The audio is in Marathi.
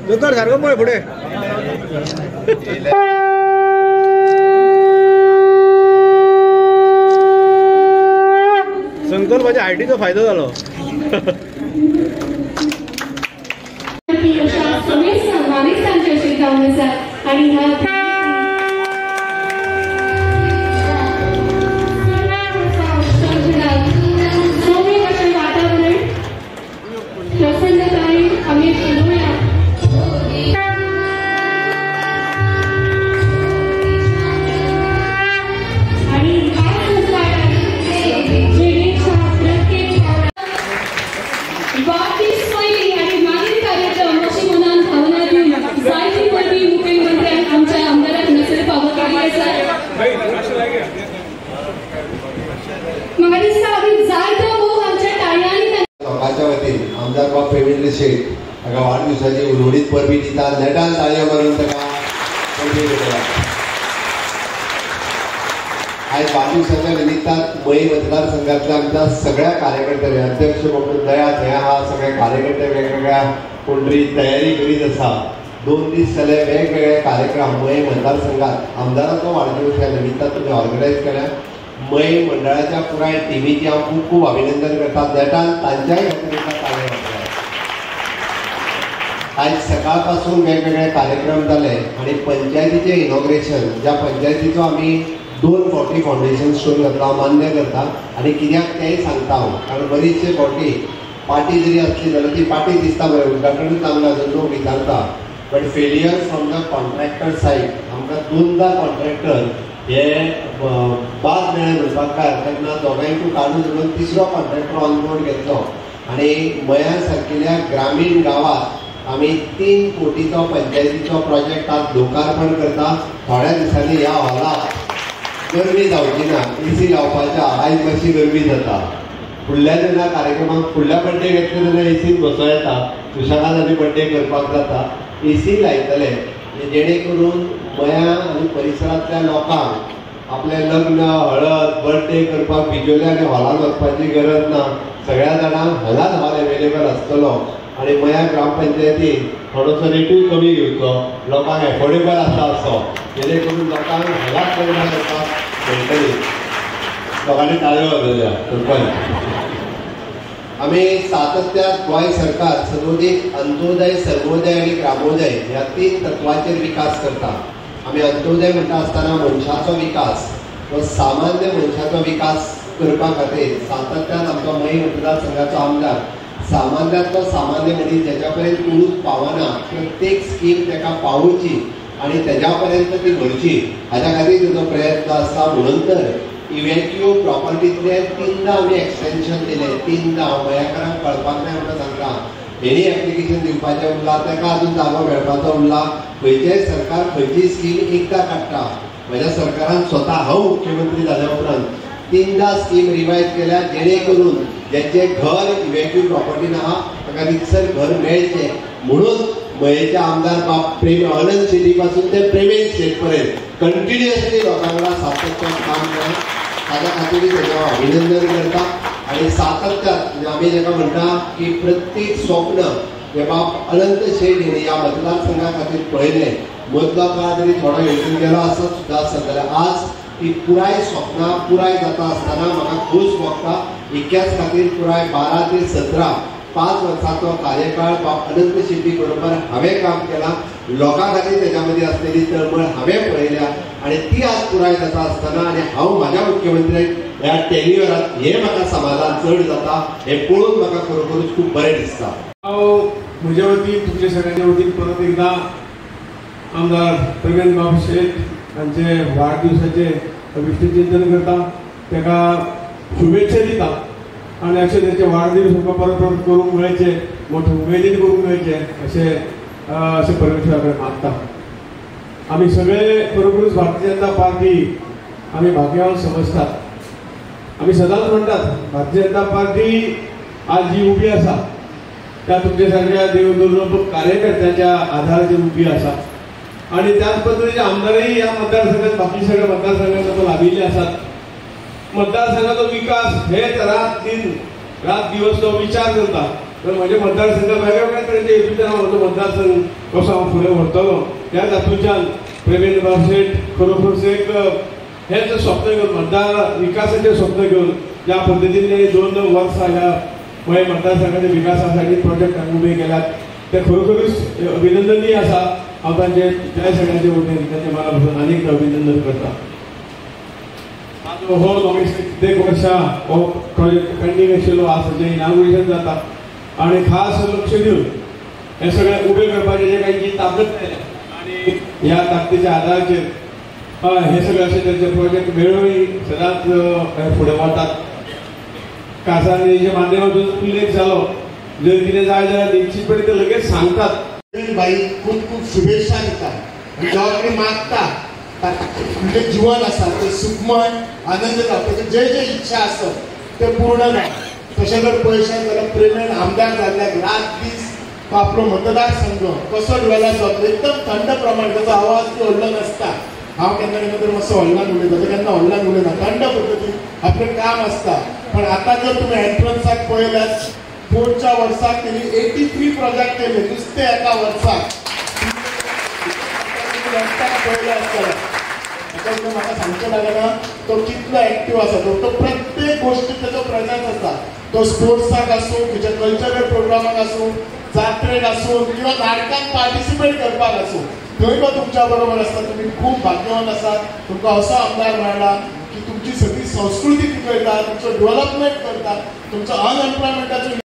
जोकर सारखं पळय पुढे. संकल्पाच्या आयटीचा फायदा झाला. आमदार बाब पेमेंट्री शेठ ताका वाढदिवसाची उलवडीत परबी दिता. नेटान ताळयो मारून ताका परबी दिता. आज वाढदिवसाच्या निमित्तान मई मतदारसंघातल्या आमच्या सगळ्या कार्यकर्त्यांनी अध्यक्ष डॉक्टर दया थंय आहा, सगळे कार्यकर्ते वेगवेगळ्या कोंडरी तयारी करीत आसा. 2 दीस जाले वेगवेगळे कार्यक्रम मई मतदारसंघात आमदाराचो वाढदिवस ह्या निमित्तान तुम्ही ऑर्गनायज केल्या. मई मंडळाच्या पुराय टिमीचे हांव खूब खूब अभिनंदन करता. नेटान तांच्याय खातीर आज सकाळपासून वेगवेगळे कार्यक्रम झाले आणि पंचायतीचे इनॉग्रेशन ज्या पंचायतीचो आम्ही 2 फावटी फाउंडेशन स्टोन घातला मान्य करता आणि कित्याक तेंय सांगता हांव. कारण बरीचशे फावटी पार्टी जरी असली जाल्यार ती पार्टी दिसता बरें उद्घाटनूच आमकां लोक विचारता. But failure from the contractor said आमकां 2दा कॉन्ट्रॅक्टर हे बाद मेळ्ळे म्हणपाक काय हरकत ना. दोगांयकूय काडून धरून 3रो कॉन्ट्रॅक्टर ऑन बोर्ड घेतलो आणि मया सारकिल्या ग्रामीण गावात आम्ही 3 कोटीचो पंचायतीचो प्रोजेक्ट आज लोकार्पण करता. थोड्या दिसांनी ह्या हॉलाक गरमी जावची ना, एसी लावपाच्या. आयज मातशी गरमी जाता. फुडल्या जेन्ना कार्यक्रमाक फुडल्या बर्थडे घेतले जाल्यार एसीन बसों येता. सुशेगाद आमी बर्थडे करपाक जाता. एसी लायतले जेणे करून मया आनी परिसरांतल्या लोकांक आपले लग्न हळद बर्थडे करपाक बिजोले आनी हॉलान वचपाची गरज ना. सगळ्या जाणांक हांगाच हॉल एवेलेबल आसतलो आणि मया ग्रामपंचायतीन थोडोसो रेटूय कमी घेवचो, लोकांक एफोर्डेबल आसा असो, जेणे करून लोकांक हांगाच लग्न करपाक मेळटली. लोकांनी ताळयो वाजयल्या करपाक. आमी सातत्यान गोंय सरकार सदोदीत अंत्योदय सर्वोदय आणि ग्रामोदय ह्या 3 तत्वांचेर विकास करता. आमी अंत्योदय म्हणटा आसतना मनशाचो विकास व सामान्य मनशाचो विकास करपा खातीर सातत्यान आमचो मई मतदारसंघाचो आमदार सामान्यांतलो सामान्य मनीस ज्याच्या पर्यंत कोणूच पावना प्रत्येक स्कीम ताका पावोवची आणि तेज्या पर्यंत ती व्हरची हाच्या खातीर तुजो प्रयत्न आसा. म्हणून तर इव्हॅक्यू प्रॉपर्टीतले 3दा आमी एक्सटेंशन दिले. 3दा हांव गोंयकारांक कळपाक नाय म्हणून सांगता. एनी एप्लिकेशन दिवपाचें उरला ताका अजून जागो मेळपाचो उरला. खंयचेय सरकार खंयची स्कीम एकदा काडटा. म्हज्या सरकारान स्वता हांव मुख्यमंत्री जाल्या उपरांत 3दा स्कीम रिवायज केल्या जेणे करून ज्याचे घर इव्हॅक्यू प्रॉपर्टीन आहा ताका रितसर घर मेळचें. म्हणून मयेचे आमदार बाब अनंत शेट्टी पासून ते प्रेमेश शेट पर्यंत कंटिन्युअसली लोकां वांगडा सातत्यान काम केलां. ताच्या खातीर ताचें हांव अभिनंदन करता. आणि सातत्यान आमी जेका म्हणटा की प्रत्येक स्वप्न हे बाब अनंत शेट हेणी ह्या मतदारसंघा खातीर पळयलें. मदलो काळ जरी थोडो येवजून गेलो आसत सुद्दां आसत जाल्यार आज ती पुराय स्वप्नां पुराय जाता आसतना म्हाका खूश भोगता. इतक्याच खातीर पुराय 12 ते 17 5 वर्सांचो कार्यकाळ बाब अनंत शेट्टी बरोबर हांवें काम केलां. लोकां खातीर तेज्या मदीं आसलेली तळमळ हांवें पळयल्या आणि ती आज पुराय जाता आसतना आनी हांव म्हाज्या मुख्यमंत्र्याक ह्या टेन्युअरांत हे म्हाका समाधान चड जाता. हे पळोवन म्हाका खरोखरूच खूब बरें दिसता. हांव म्हज्या वतीन तुमच्या सगळ्यांच्या वतीन परत एकदा आमदार प्रवीण बाब शेट हांचे वाडदिवसाचे विश्वचिंतन करता. ताका शुभेच्छा दिता आणि अशें तेचे वाडदीस आमकां परत परत करूंक मेळचे, मोठे उमेदीन करूंक मेळचे अशें परमेश्वरा कडेन मागता. आमी सगळे खरोखरूच भारतीय जनता पार्टी आमी भाग्यवान समजतात. आमी सदांच म्हणटात भारतीय जनता पार्टी आज जी उबी आसा त्या तुमच्या सगळ्या देवदुर्लभ कार्यकर्त्यांच्या आधाराचेर उबी आसा. आणि त्याच पद्धतीचे आमदारही या मतदारसंघात बाकी सगळ्या मतदारसंघात लाभिल्ले आसात. मतदारसंघाचो विकास हे रात दिन रात दिवस तो विचार करता तर म्हणजे मतदारसंघात वेगवेगळ्या तरेचे हेतून हांव म्हजो मतदारसंघ कसो हांव फुडें व्हरतलो त्या हातूंतल्यान प्रवीण बाबशेट खरोखर एक हेच स्वप्न घेवन मतदार विकासाचे स्वप्न घेवन ज्या पद्दतीने 2 वर्सां ह्या गोंय मतदारसंघाच्या विकासासाठी प्रोजेक्ट उबे केल्यात ते खरोखरच अभिनंदनीय आसा. हांव तांचे त्या सगळ्यांचे वतीन तांचे मनापासून अनेक अभिनंदन करता. हो नॉमिनेशन कित्येक वर्षां हो प्रोजेक्ट पेंडींग आशिल्लो आज जे इनॉग्रेशन जाता आणि खास लक्ष दिवन हे सगळें उबें करपाचें जे काही जी ताकद आनी ह्या ताकदीच्या आदाराचेर हे सगळे असे त्यांचे प्रोजेक्ट वेळोवेळी सदांच फुडें वतात. कासांनीच्या माध्यमातून उल्लेख जालो जर कितें जाय जाल्यार निश्चितपणे ते लगेच सांगतात. बाई खूप खूप शुभेच्छा दितात जेव्हा कोणी मागता म्हणजे जीवन आसा ते सुखमय आनंद जावपाचे जे जे इच्छा आसत ते पूर्ण जाता. तशें जर पळयशात जाल्यार प्रेमेन आमदार जाल्ल्याक रात दीस तो आपलो मतदारसंघ कसो डेव्हलप जातलो एकदम थंड प्रमाण ताचो आवाज व्हडलो नासता. हांव केन्ना केन्ना तर मातसो व्हडल्यान उलयता केन्ना व्हडल्यान उलयना थंड पद्दतीन आपलें काम आसता. पण आतां जर तुमी एंट्रन्साक पळयल्यात 4च्या वर्साक तेणी 83 प्रोजेक्ट केले नुसते एका वर्साक पळयले आसतले. म्हाका सांगचें लागना तो कितलो एक्टीव आसा तो प्रत्येक गोष्टीत ताचो प्रेजन्स आसा. तो स्पोर्ट्साक आसूं खंयच्या कल्चरल प्रोग्रामाक आसूं जात्रेक आसूं किंवा नाटकांत पार्टिसिपेट करपाक आसूं थंय तो तुमच्या बरोबर आसता. तुमी खूब भाग्यवान आसात तुमकां असो आमदार मेळ्ळा की तुमची सगळी संस्कृती टिकयता तुमचो डेव्हलपमेंट करता तुमचो अनएम्प्लॉयमेंटाचो